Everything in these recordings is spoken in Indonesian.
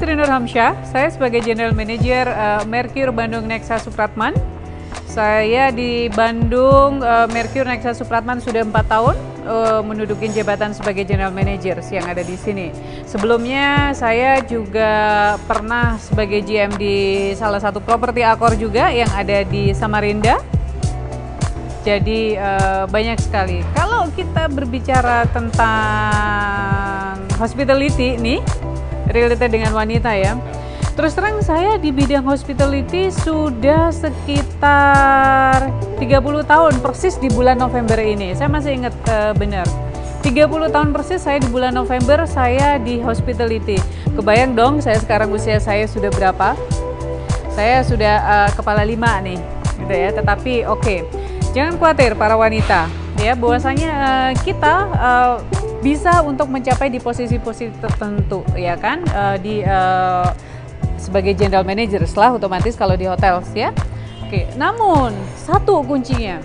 Putri Nurhamsyah, saya sebagai General Manager Merkur Bandung Nexa Supratman. Saya di Bandung Merkur Nexa Supratman sudah 4 tahun menduduki jabatan sebagai General Manager yang ada di sini. Sebelumnya saya juga pernah sebagai GM di salah satu properti Akor juga yang ada di Samarinda. Jadi banyak sekali. Kalau kita berbicara tentang hospitality nih, related dengan wanita ya. Terus terang saya di bidang hospitality sudah sekitar 30 tahun persis di bulan November ini. Saya masih ingat benar. 30 tahun persis saya di bulan November saya di hospitality. Kebayang dong saya sekarang usia saya sudah berapa? Saya sudah kepala 5 nih, gitu ya. Tetapi oke. Jangan khawatir para wanita, ya bahwasanya kita bisa untuk mencapai di posisi-posisi tertentu, ya kan, sebagai general manager setelah otomatis kalau di hotel, ya. Oke, namun satu kuncinya,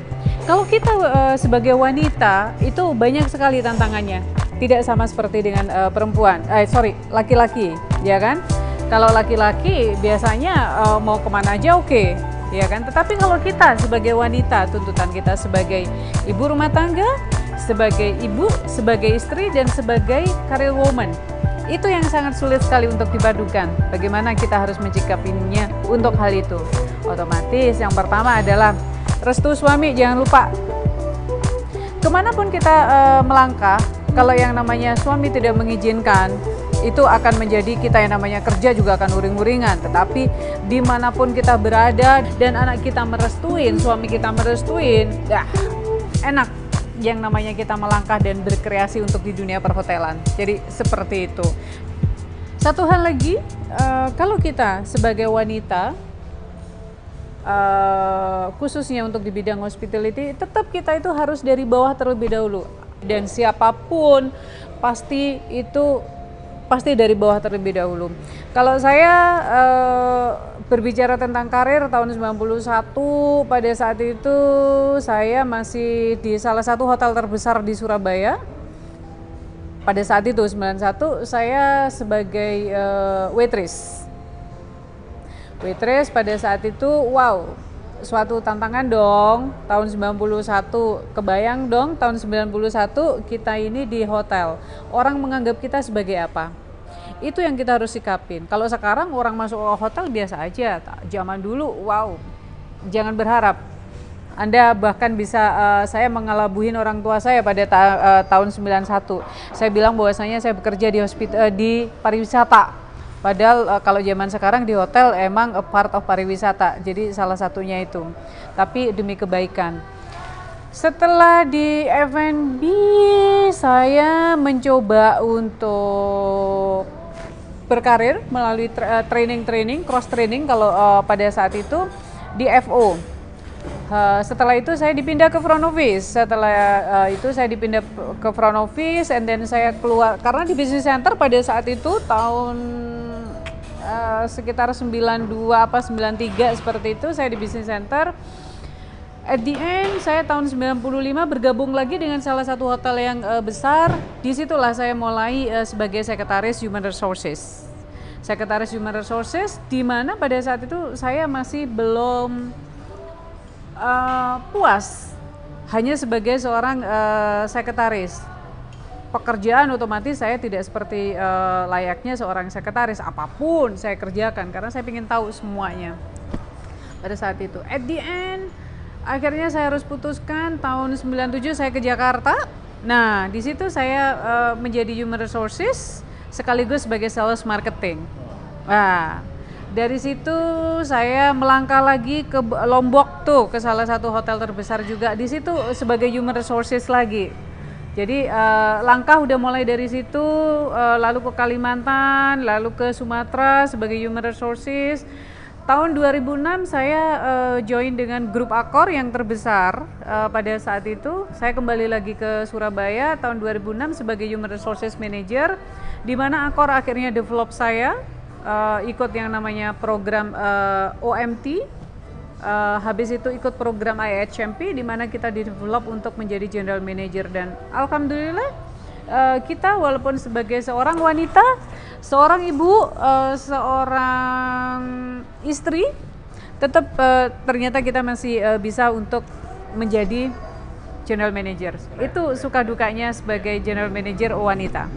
kalau kita sebagai wanita itu banyak sekali tantangannya, tidak sama seperti dengan laki-laki, ya kan? Kalau laki-laki biasanya mau kemana aja oke. Ya kan, tetapi kalau kita sebagai wanita, tuntutan kita sebagai ibu rumah tangga, sebagai ibu, sebagai istri, dan sebagai career woman, itu yang sangat sulit sekali untuk dipadukan. Bagaimana kita harus menyikapinya untuk hal itu? Otomatis yang pertama adalah restu suami, jangan lupa. Kemanapun kita melangkah, kalau yang namanya suami tidak mengizinkan, itu akan menjadi kita yang namanya kerja juga akan uring-uringan. Tetapi dimanapun kita berada dan anak kita merestuin, suami kita merestuin, enak yang namanya kita melangkah dan berkreasi untuk di dunia perhotelan. Jadi seperti itu. Satu hal lagi, kalau kita sebagai wanita, khususnya untuk di bidang hospitality, tetap kita itu harus dari bawah terlebih dahulu. Dan siapapun pasti dari bawah terlebih dahulu. Kalau saya berbicara tentang karir tahun 91, pada saat itu saya masih di salah satu hotel terbesar di Surabaya. Pada saat itu 91 saya sebagai waitress. Waitress pada saat itu wow, suatu tantangan dong. Tahun 91, kebayang dong tahun 91 kita ini di hotel. Orang menganggap kita sebagai apa? Itu yang kita harus sikapin. Kalau sekarang orang masuk ke hotel biasa aja. Zaman dulu, wow, jangan berharap. Anda bahkan bisa, saya mengelabuhin orang tua saya pada tahun 91. Saya bilang bahwasanya saya bekerja di pariwisata. Padahal kalau zaman sekarang di hotel emang a part of pariwisata. Jadi salah satunya itu. Tapi demi kebaikan. Setelah di F&B, saya mencoba untuk berkarir melalui training, cross training kalau pada saat itu di FO. Setelah itu saya dipindah ke front office. Setelah itu saya dipindah ke front office, and then saya keluar karena di business center pada saat itu tahun sekitar 92 apa 93 seperti itu saya di business center. At the end saya tahun 95 bergabung lagi dengan salah satu hotel yang besar. Disitulah saya mulai sebagai sekretaris Human Resources. Sekretaris Human Resources, di mana pada saat itu saya masih belum puas hanya sebagai seorang sekretaris. Pekerjaan otomatis saya tidak seperti layaknya seorang sekretaris, apapun saya kerjakan karena saya ingin tahu semuanya pada saat itu. At the end akhirnya saya harus putuskan tahun 97 saya ke Jakarta. Nah, di situ saya menjadi Human Resources sekaligus sebagai sales marketing. Nah, dari situ saya melangkah lagi ke Lombok tuh, ke salah satu hotel terbesar juga. Di situ sebagai Human Resources lagi. Jadi langkah udah mulai dari situ, lalu ke Kalimantan, lalu ke Sumatera sebagai Human Resources. Tahun 2006 saya join dengan grup Akor yang terbesar pada saat itu. Saya kembali lagi ke Surabaya tahun 2006 sebagai Human Resources Manager, di mana Akor akhirnya develop saya ikut yang namanya program OMT. Habis itu ikut program IHMP, di mana kita develop untuk menjadi General Manager, dan alhamdulillah kita walaupun sebagai seorang wanita seorang ibu, seorang istri, tetap ternyata kita masih bisa untuk menjadi general manager. Itu suka dukanya sebagai general manager wanita.